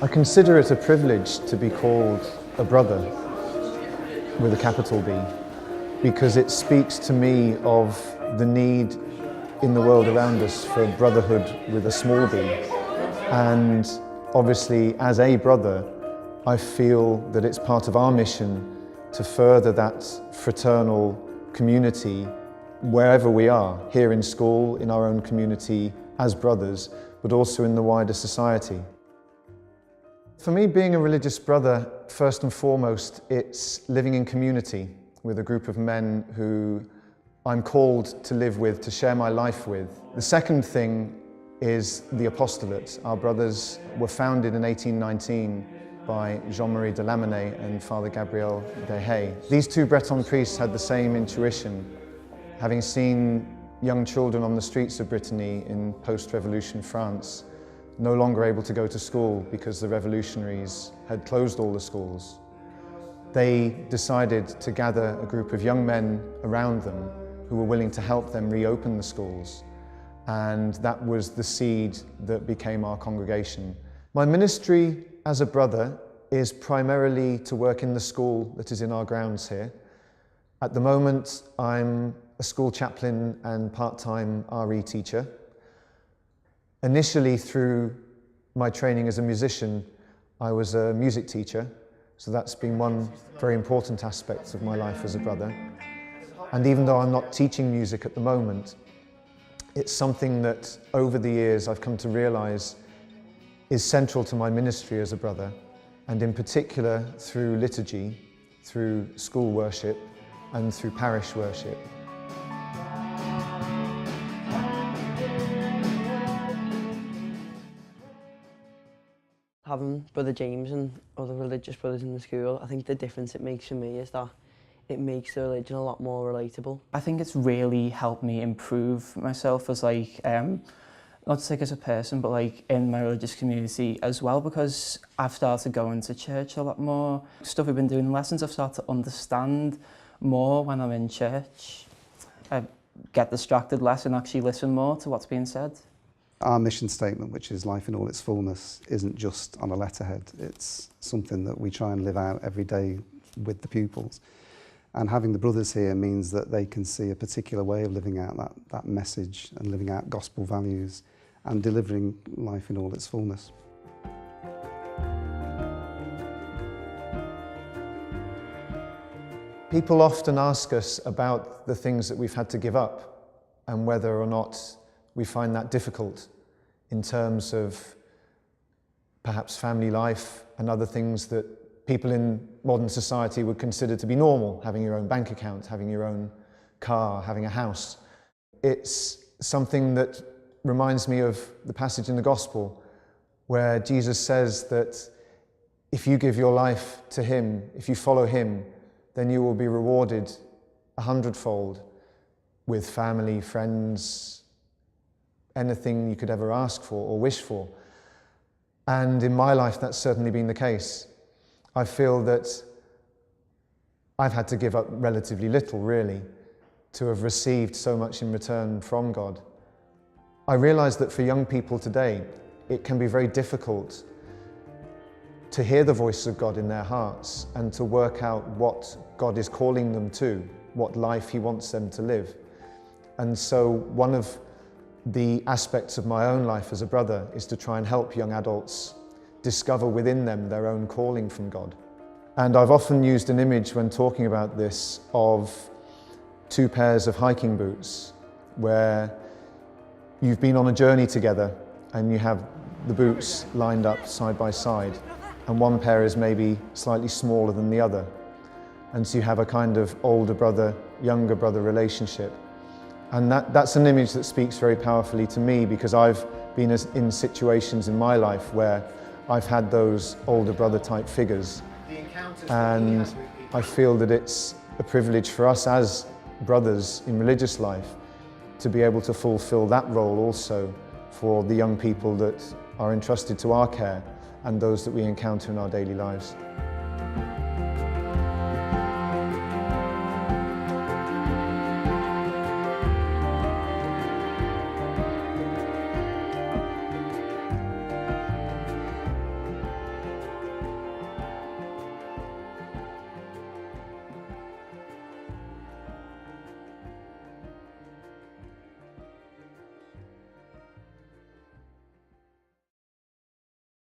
I consider it a privilege to be called a brother with a capital B, because it speaks to me of the need in the world around us for brotherhood with a small b. And obviously, as a brother, I feel that it's part of our mission to further that fraternal community wherever we are, here in school, in our own community, as brothers, but also in the wider society. For me, being a religious brother, first and foremost, it's living in community with a group of men who I'm called to live with, to share my life with. The second thing is the apostolate. Our brothers were founded in 1819 by Jean-Marie de Lamennais and Father Gabriel de Hay. These two Breton priests had the same intuition, having seen young children on the streets of Brittany in post-revolution France, no longer able to go to school because the revolutionaries had closed all the schools. They decided to gather a group of young men around them who were willing to help them reopen the schools. And that was the seed that became our congregation. My ministry as a brother is primarily to work in the school that is in our grounds here. At the moment, I'm a school chaplain and part-time RE teacher. Initially, through my training as a musician, I was a music teacher, so that's been one very important aspect of my life as a brother. And even though I'm not teaching music at the moment, it's something that over the years I've come to realise is central to my ministry as a brother, and in particular through liturgy, through school worship and through parish worship. Having Brother James and other religious brothers in the school, I think the difference it makes for me is that it makes the religion a lot more relatable. I think it's really helped me improve myself as not just as a person, but in my religious community as well, because I've started going to church a lot more. Stuff we've been doing in lessons, I've started to understand more when I'm in church. I get distracted less and actually listen more to what's being said. Our mission statement, which is life in all its fullness, isn't just on a letterhead. It's something that we try and live out every day with the pupils. And having the brothers here means that they can see a particular way of living out that message and living out gospel values and delivering life in all its fullness. People often ask us about the things that we've had to give up and whether or not we find that difficult in terms of perhaps family life and other things that people in modern society would consider to be normal, having your own bank account, having your own car, having a house. It's something that reminds me of the passage in the Gospel where Jesus says that if you give your life to Him, if you follow Him, then you will be rewarded 100-fold with family, friends, anything you could ever ask for or wish for. And in my life, that's certainly been the case. I feel that I've had to give up relatively little, really, to have received so much in return from God. I realise that for young people today, it can be very difficult to hear the voice of God in their hearts and to work out what God is calling them to, what life He wants them to live. And so one of the aspects of my own life as a brother is to try and help young adults discover within them their own calling from God. And I've often used an image when talking about this of two pairs of hiking boots where you've been on a journey together and you have the boots lined up side by side, and one pair is maybe slightly smaller than the other. And so you have a kind of older brother, younger brother relationship. And that's an image that speaks very powerfully to me, because I've been in situations in my life where I've had those older brother type figures. And I feel that it's a privilege for us as brothers in religious life to be able to fulfill that role also for the young people that are entrusted to our care and those that we encounter in our daily lives.